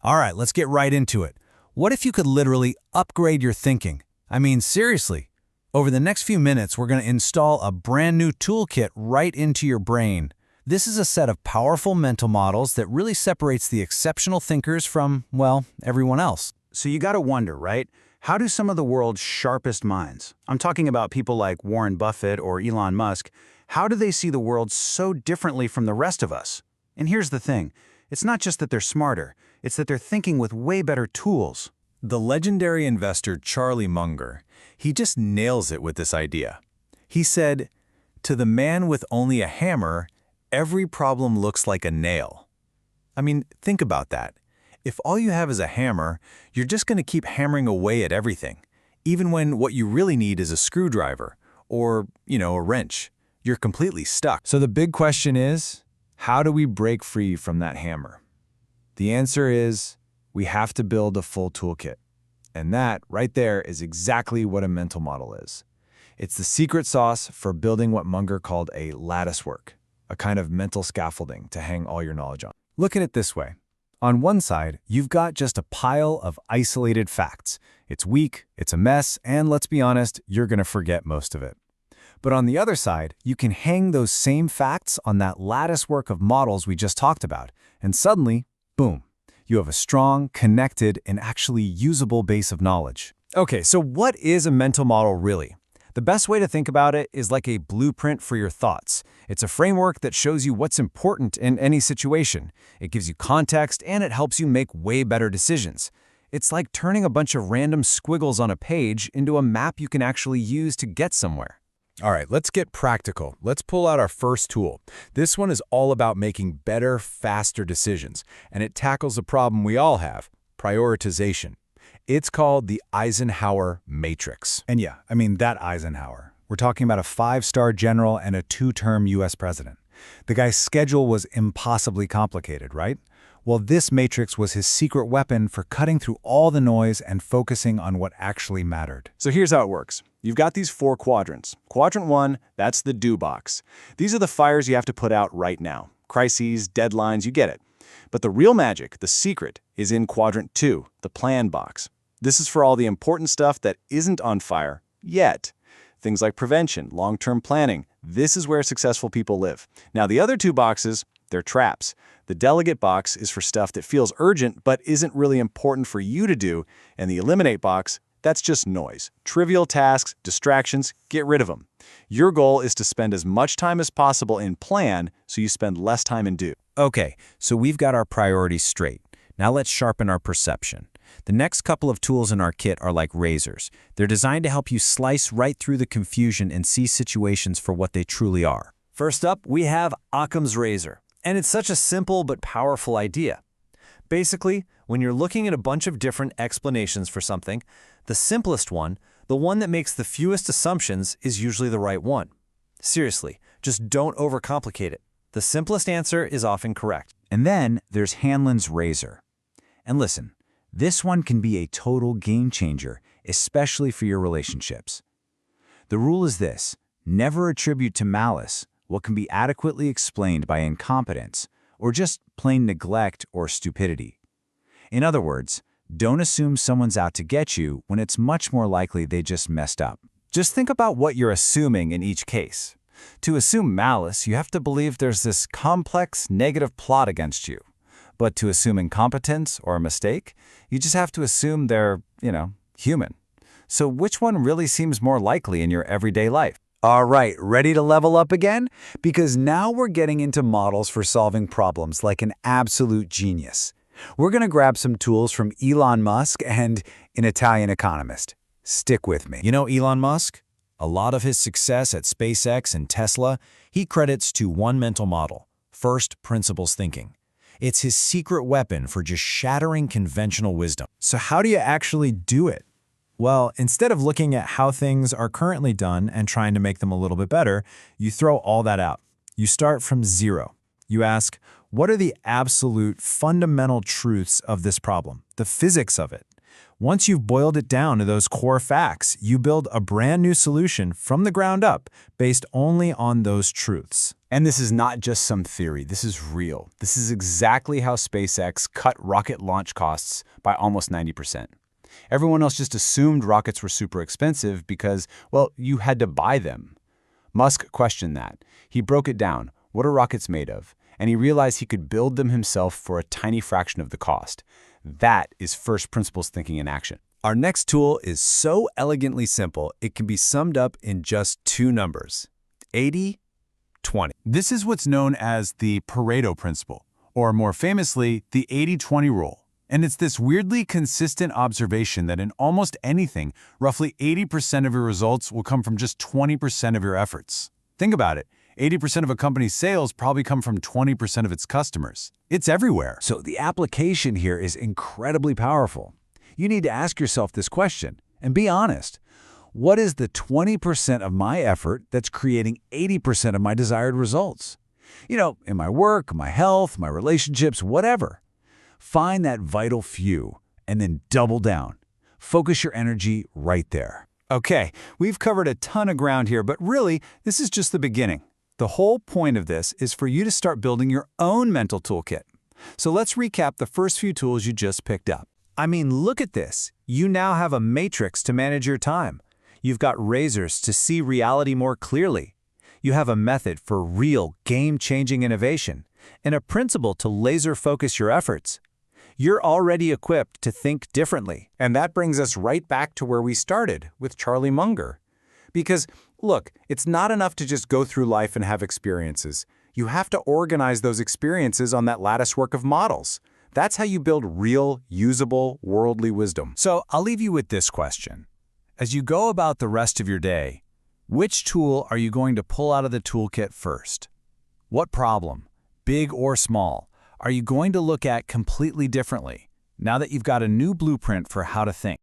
All right, let's get right into it. What if you could literally upgrade your thinking? I mean, seriously. Over the next few minutes, we're going to install a brand new toolkit right into your brain. This is a set of powerful mental models that really separates the exceptional thinkers from, well, everyone else. So you gotta wonder, right? How do some of the world's sharpest minds, I'm talking about people like Warren Buffett or Elon Musk, how do they see the world so differently from the rest of us? And here's the thing, it's not just that they're smarter, it's that they're thinking with way better tools. The legendary investor Charlie Munger, he just nails it with this idea. He said, "To the man with only a hammer, every problem looks like a nail." I mean, think about that. If all you have is a hammer, you're just going to keep hammering away at everything, even when what you really need is a screwdriver or, a wrench. You're completely stuck. So the big question is, how do we break free from that hammer? The answer is, we have to build a full toolkit. And that, right there, is exactly what a mental model is. It's the secret sauce for building what Munger called a latticework, a kind of mental scaffolding to hang all your knowledge on. Look at it this way. On one side, you've got just a pile of isolated facts. It's weak, it's a mess, and let's be honest, you're going to forget most of it. But on the other side, you can hang those same facts on that latticework of models we just talked about, and suddenly, boom, you have a strong, connected, and actually usable base of knowledge. Okay, so what is a mental model really? The best way to think about it is like a blueprint for your thoughts. It's a framework that shows you what's important in any situation. It gives you context and it helps you make way better decisions. It's like turning a bunch of random squiggles on a page into a map you can actually use to get somewhere. All right, let's get practical. Let's pull out our first tool. This one is all about making better, faster decisions, and it tackles a problem we all have, prioritization. It's called the Eisenhower Matrix. And yeah, that Eisenhower. We're talking about a 5-star general and a 2-term U.S. president. The guy's schedule was impossibly complicated, right? Well, this matrix was his secret weapon for cutting through all the noise and focusing on what actually mattered. So here's how it works. You've got these 4 quadrants. Quadrant 1, that's the do box. These are the fires you have to put out right now. Crises, deadlines, you get it. But the real magic, the secret, is in quadrant 2, the plan box. This is for all the important stuff that isn't on fire yet. Things like prevention, long-term planning. This is where successful people live. Now, the other 2 boxes, they're traps. The delegate box is for stuff that feels urgent but isn't really important for you to do, and the eliminate box, that's just noise. Trivial tasks, distractions, get rid of them. Your goal is to spend as much time as possible in plan so you spend less time in do. Okay, so we've got our priorities straight. Now let's sharpen our perception. The next couple of tools in our kit are like razors. They're designed to help you slice right through the confusion and see situations for what they truly are. First up, we have Occam's razor. And it's such a simple but powerful idea. Basically, when you're looking at a bunch of different explanations for something, the simplest one, the one that makes the fewest assumptions, is usually the right one. Seriously, just don't overcomplicate it. The simplest answer is often correct. And then there's Hanlon's razor. And listen, this one can be a total game changer, especially for your relationships. The rule is this: never attribute to malice what can be adequately explained by incompetence or just plain neglect or stupidity. In other words, don't assume someone's out to get you when it's much more likely they just messed up. Just think about what you're assuming in each case. To assume malice, you have to believe there's this complex negative plot against you. But to assume incompetence or a mistake, you just have to assume they're, human. So which one really seems more likely in your everyday life? All right, ready to level up again? Because now we're getting into models for solving problems like an absolute genius. We're going to grab some tools from Elon Musk and an Italian economist. Stick with me. You know Elon Musk? A lot of his success at SpaceX and Tesla, he credits to one mental model: first principles thinking. It's his secret weapon for just shattering conventional wisdom. So how do you actually do it? Well, instead of looking at how things are currently done and trying to make them a little bit better, you throw all that out. You start from zero. You ask, what are the absolute fundamental truths of this problem, the physics of it? Once you've boiled it down to those core facts, you build a brand new solution from the ground up based only on those truths. And this is not just some theory, this is real. This is exactly how SpaceX cut rocket launch costs by almost 90%. Everyone else just assumed rockets were super expensive because, well, you had to buy them. Musk questioned that. He broke it down. What are rockets made of? And he realized he could build them himself for a tiny fraction of the cost. That is first principles thinking in action. Our next tool is so elegantly simple, it can be summed up in just two numbers: 80-20. This is what's known as the Pareto principle, or more famously, the 80-20 rule. And it's this weirdly consistent observation that in almost anything, roughly 80% of your results will come from just 20% of your efforts. Think about it. 80% of a company's sales probably come from 20% of its customers. It's everywhere. So the application here is incredibly powerful. You need to ask yourself this question and be honest. What is the 20% of my effort that's creating 80% of my desired results? You know, in my work, my health, my relationships, whatever. Find that vital few and then double down. Focus your energy right there. Okay, we've covered a ton of ground here, but really, this is just the beginning. The whole point of this is for you to start building your own mental toolkit. So let's recap the first few tools you just picked up. I mean, look at this. You now have a matrix to manage your time. You've got razors to see reality more clearly. You have a method for real game-changing innovation and a principle to laser-focus your efforts. You're already equipped to think differently. And that brings us right back to where we started with Charlie Munger. Because, look, it's not enough to just go through life and have experiences. You have to organize those experiences on that latticework of models. That's how you build real, usable, worldly wisdom. So I'll leave you with this question. As you go about the rest of your day, which tool are you going to pull out of the toolkit first? What problem, big or small, are you going to look at completely differently now that you've got a new blueprint for how to think?